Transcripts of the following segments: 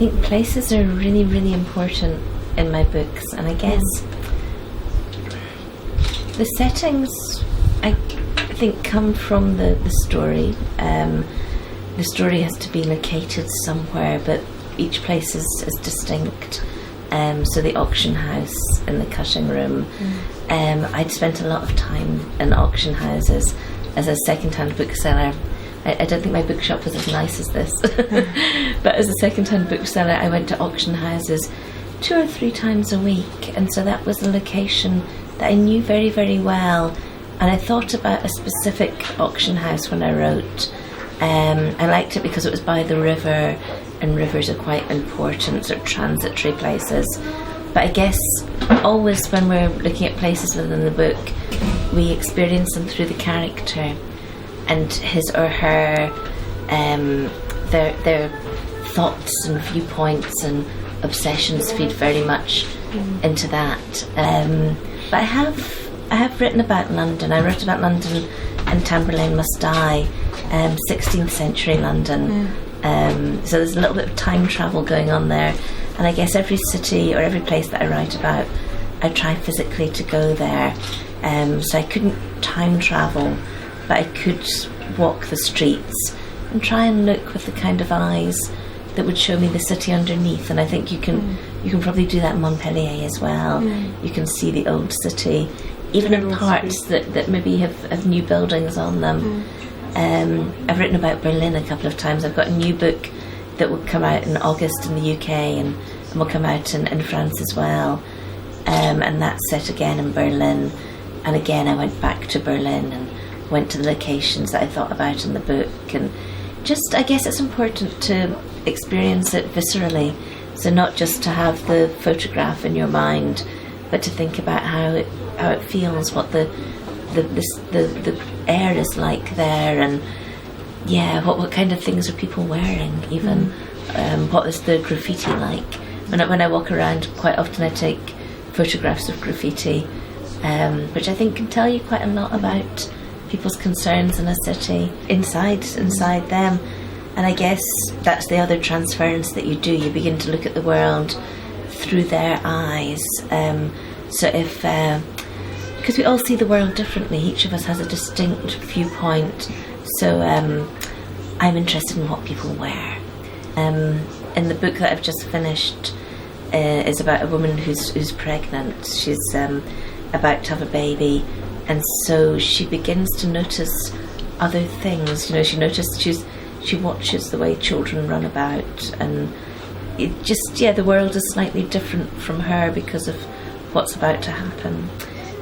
think places are really, really important in my books, and I guess the settings, I think, come from the story. The story has to be located somewhere, but each place is distinct. So the auction house and the cutting room. I'd spent a lot of time in auction houses as a second-hand bookseller. I don't think my bookshop was as nice as this, but as a second-hand bookseller, I went to auction houses 2 or 3 times a week, and so that was a location that I knew very, very well. And I thought about a specific auction house when I wrote. I liked it because it was by the river, and rivers are quite important, sort of transitory places. But I guess always when we're looking at places within the book, we experience them through the character and his or her, their thoughts and viewpoints and obsessions feed very much into that. But I have written about London. I wrote about London and Tamburlaine Must Die, 16th century London. So there's a little bit of time travel going on there, and I guess every city or every place that I write about, I try physically to go there. So I couldn't time travel, but I could walk the streets and try and look with the kind of eyes that would show me the city underneath. And I think you can probably do that in Montpellier as well. You can see the old city, even in parts that maybe have new buildings on them. I've written about Berlin a couple of times. I've got a new book that will come out in August in the UK and will come out in France as well. And that's set again in Berlin. And again, I went back to Berlin and went to the locations that I thought about in the book. And just, I guess it's important to experience it viscerally. So not just to have the photograph in your mind, but to think about how it feels, what the air is like there, and what kind of things are people wearing, even what is the graffiti like. When I walk around, quite often I take photographs of graffiti, which I think can tell you quite a lot about people's concerns in a city, inside them. And I guess that's the other transference that you do. You begin to look at the world through their eyes. So if because we all see the world differently, each of us has a distinct viewpoint. So I'm interested in what people wear. In the book that I've just finished is about a woman who's pregnant. She's about to have a baby, and so she begins to notice other things. She watches the way children run about, and it just the world is slightly different from her because of what's about to happen.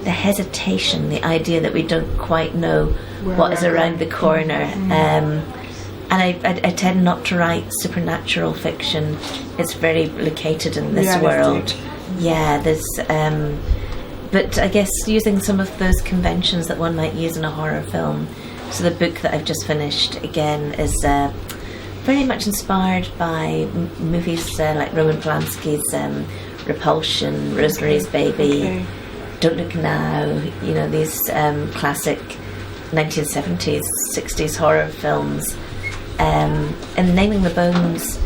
The hesitation, the idea that we don't quite know what is around the corner. And I tend not to write supernatural fiction. It's very located in this world. There's but I guess using some of those conventions that one might use in a horror film. So the book that I've just finished, again, is very much inspired by movies like Roman Polanski's Repulsion, Rosemary's Baby, Don't Look Now, these classic 1970s, 60s horror films. And Naming the Bones,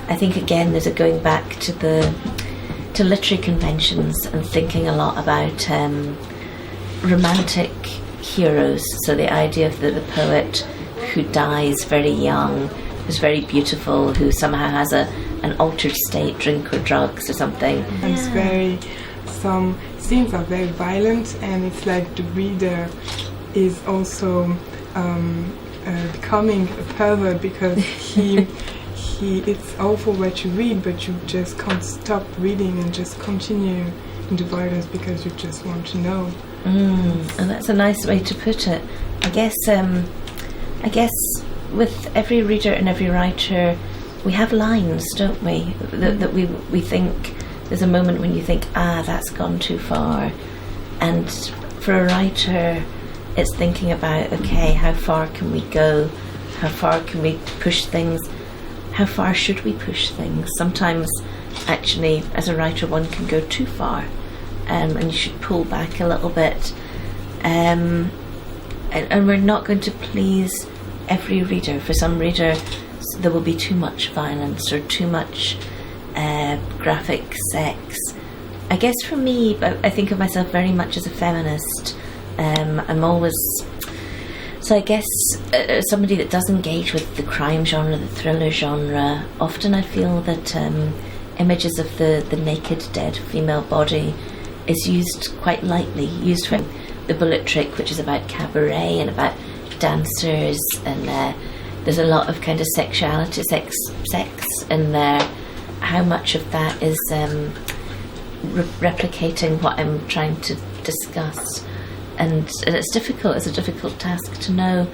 I think again there's a going back to literary conventions and thinking a lot about romantic heroes. So the idea of the poet who dies very young, who's very beautiful, who somehow has an altered state, drink or drugs or something. Some scenes are very violent, and it's like the reader is also becoming a pervert because it's awful what you read, but you just can't stop reading and just continue in the violence because you just want to know. And that's a nice way to put it. I guess with every reader and every writer, we have lines, don't we? That we think there's a moment when you think, that's gone too far. And for a writer, it's thinking about, okay, how far can we go? How far can we push things? How far should we push things? Sometimes, actually, as a writer, one can go too far, and you should pull back a little bit. And we're not going to please every reader. For some reader, there will be too much violence or too much graphic sex. I guess for me, I think of myself very much as a feminist. I'm always... So I guess somebody that does engage with the crime genre, the thriller genre, often I feel that images of the naked, dead female body is used quite lightly, used for the bullet trick, which is about cabaret and about dancers, and there's a lot of kind of sexuality, sex in there. How much of that is replicating what I'm trying to discuss? And it's difficult. It's a difficult task to know.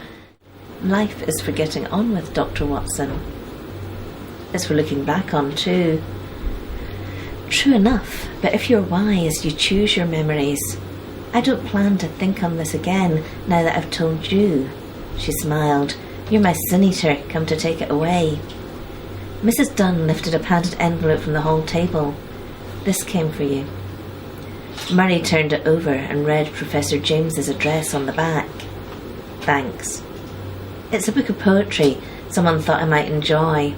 Life is for getting on with, Dr. Watson. It's for looking back on too. True enough, but if you're wise, you choose your memories. I don't plan to think on this again now that I've told you. She smiled. You're my sin eater, come to take it away. Mrs. Dunn lifted a padded envelope from the hall table. This came for you. Murray turned it over and read Professor James's address on the back. Thanks. It's a book of poetry someone thought I might enjoy.